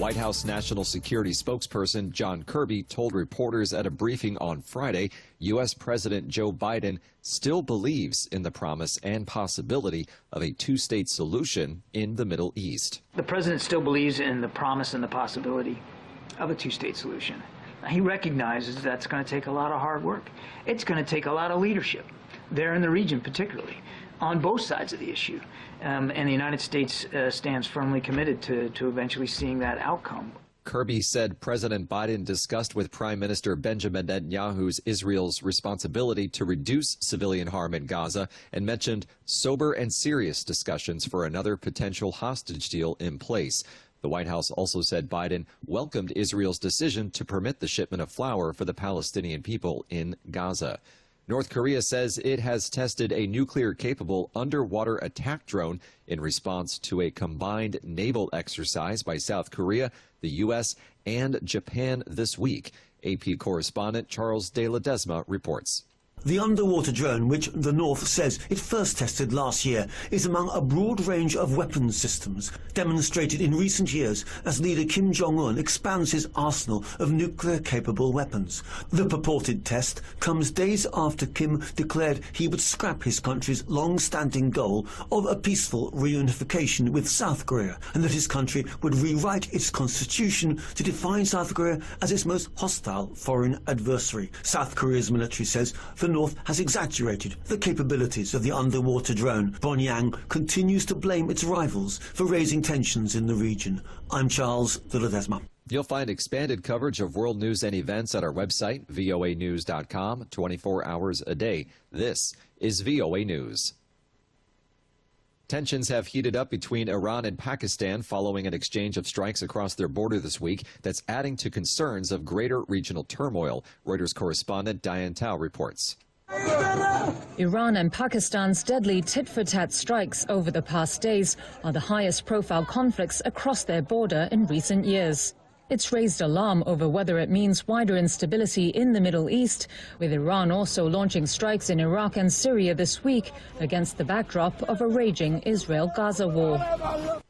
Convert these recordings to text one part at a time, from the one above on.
White House National Security spokesperson John Kirby told reporters at a briefing on Friday, U.S. President Joe Biden still believes in the promise and possibility of a two-state solution in the Middle East. The president still believes in the promise and the possibility of a two-state solution. He recognizes that's going to take a lot of hard work. It's going to take a lot of leadership there in the region, particularly on both sides of the issue. And the United States stands firmly committed to eventually seeing that outcome. Kirby said President Biden discussed with Prime Minister Benjamin Netanyahu's Israel's responsibility to reduce civilian harm in Gaza and mentioned sober and serious discussions for another potential hostage deal in place. The White House also said Biden welcomed Israel's decision to permit the shipment of flour for the Palestinian people in Gaza. North Korea says it has tested a nuclear-capable underwater attack drone in response to a combined naval exercise by South Korea, the U.S., and Japan this week. AP correspondent Charles De Ledesma reports. The underwater drone, which the North says it first tested last year, is among a broad range of weapons systems demonstrated in recent years as leader Kim Jong-un expands his arsenal of nuclear-capable weapons. The purported test comes days after Kim declared he would scrap his country's long-standing goal of a peaceful reunification with South Korea, and that his country would rewrite its constitution to define South Korea as its most hostile foreign adversary. South Korea's military says the North has exaggerated the capabilities of the underwater drone. Pyongyang continues to blame its rivals for raising tensions in the region. I'm Charles De Ledesma. You'll find expanded coverage of world news and events at our website, voanews.com, 24 hours a day. This is VOA News. Tensions have heated up between Iran and Pakistan following an exchange of strikes across their border this week that's adding to concerns of greater regional turmoil. Reuters correspondent Diane Tao reports. Iran and Pakistan's deadly tit-for-tat strikes over the past days are the highest-profile conflicts across their border in recent years. It's raised alarm over whether it means wider instability in the Middle East, with Iran also launching strikes in Iraq and Syria this week against the backdrop of a raging Israel-Gaza war.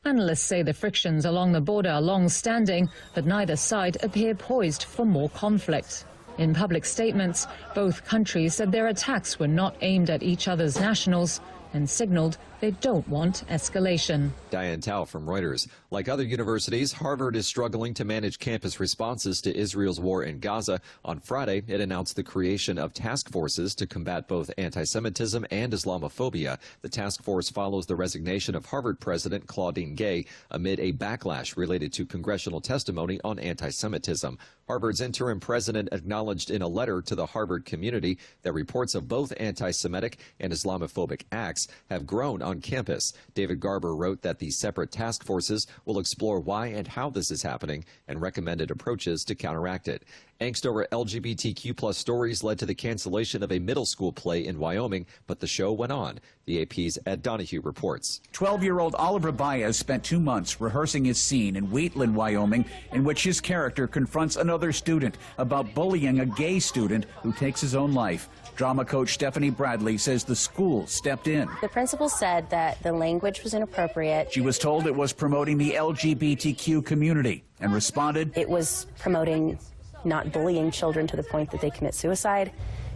Analysts say the frictions along the border are long-standing, but neither side appear poised for more conflict. In public statements, both countries said their attacks were not aimed at each other's nationals and signaled they don't want escalation. Diane Tao from Reuters. Like other universities, Harvard is struggling to manage campus responses to Israel's war in Gaza. On Friday, it announced the creation of task forces to combat both anti-Semitism and Islamophobia. The task force follows the resignation of Harvard President Claudine Gay amid a backlash related to congressional testimony on anti-Semitism. Harvard's interim president acknowledged in a letter to the Harvard community that reports of both anti-Semitic and Islamophobic acts have grown on campus. David Garber wrote that the separate task forces will explore why and how this is happening and recommended approaches to counteract it. Angst over LGBTQ+ stories led to the cancellation of a middle school play in Wyoming, but the show went on. The AP's Ed Donahue reports. 12-year-old Oliver Baez spent 2 months rehearsing his scene in Wheatland, Wyoming, in which his character confronts another student about bullying a gay student who takes his own life. Drama coach Stephanie Bradley says the school stepped in. The principal said that the language was inappropriate. She was told it was promoting the LGBTQ community and responded, it was promoting not bullying children to the point that they commit suicide.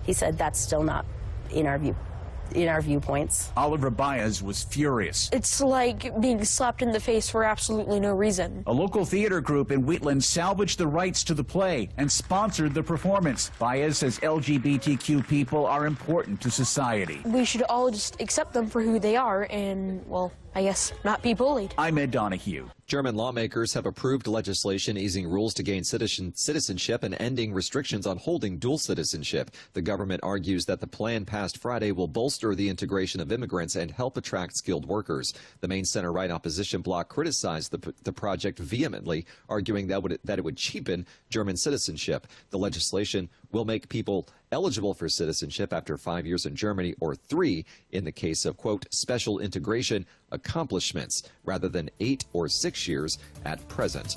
He said that's still not in our viewpoints. Oliver Baez was furious. It's like being slapped in the face for absolutely no reason. A local theater group in Wheatland salvaged the rights to the play and sponsored the performance. Baez says LGBTQ people are important to society. We should all just accept them for who they are and, well, I guess not be bullied. I'm Ed Donahue. German lawmakers have approved legislation easing rules to gain citizenship and ending restrictions on holding dual citizenship. The government argues that the plan passed Friday will bolster the integration of immigrants and help attract skilled workers. The main center-right opposition bloc criticized the project vehemently, arguing that it would cheapen German citizenship. The legislation will make people eligible for citizenship after 5 years in Germany or 3 in the case of, quote, special integration accomplishments, rather than 8 or 6 years at present.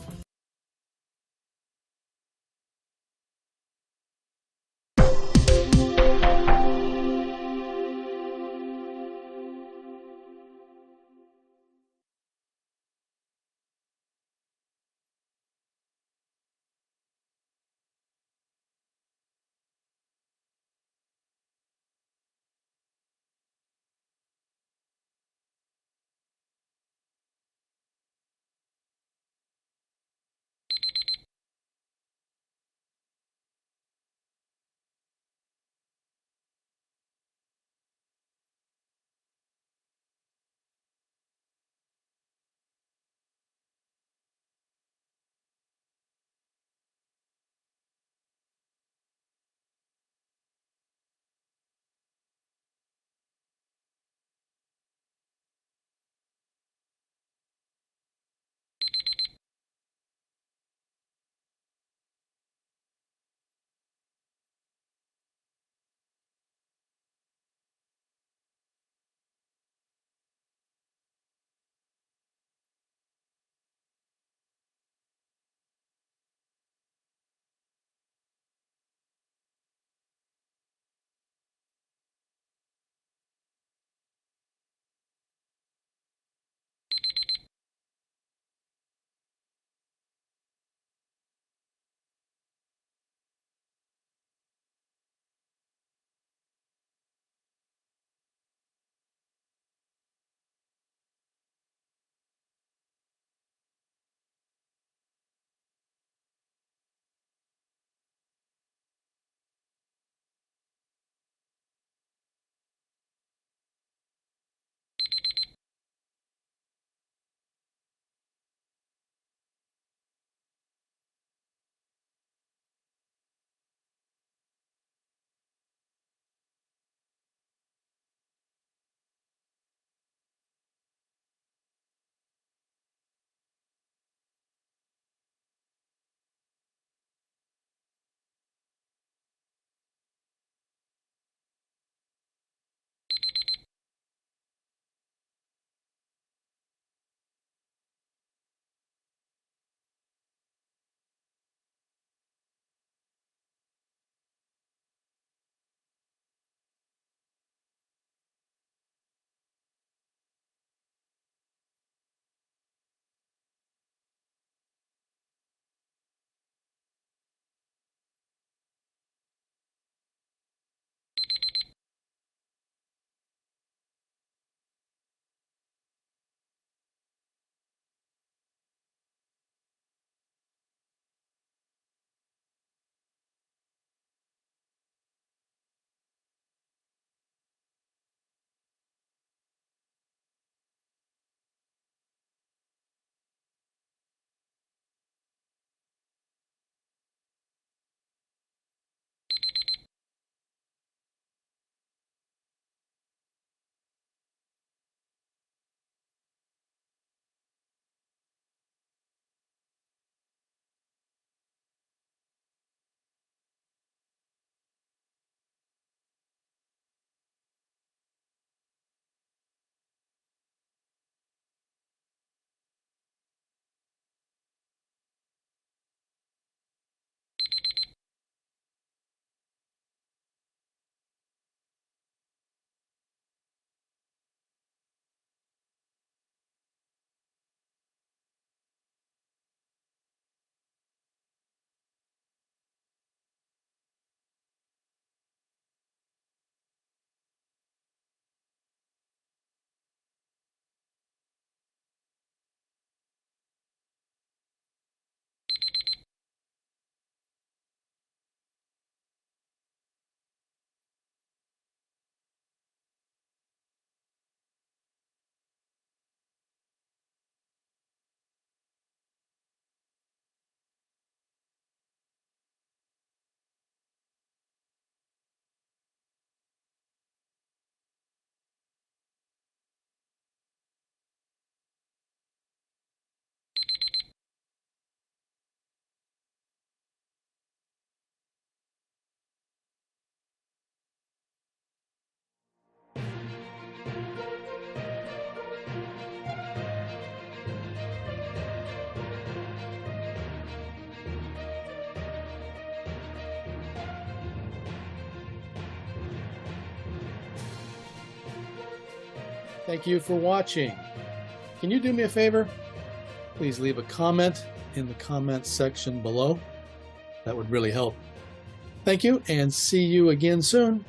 Thank you for watching. Can you do me a favor? Please leave a comment in the comments section below. That would really help. Thank you, and see you again soon.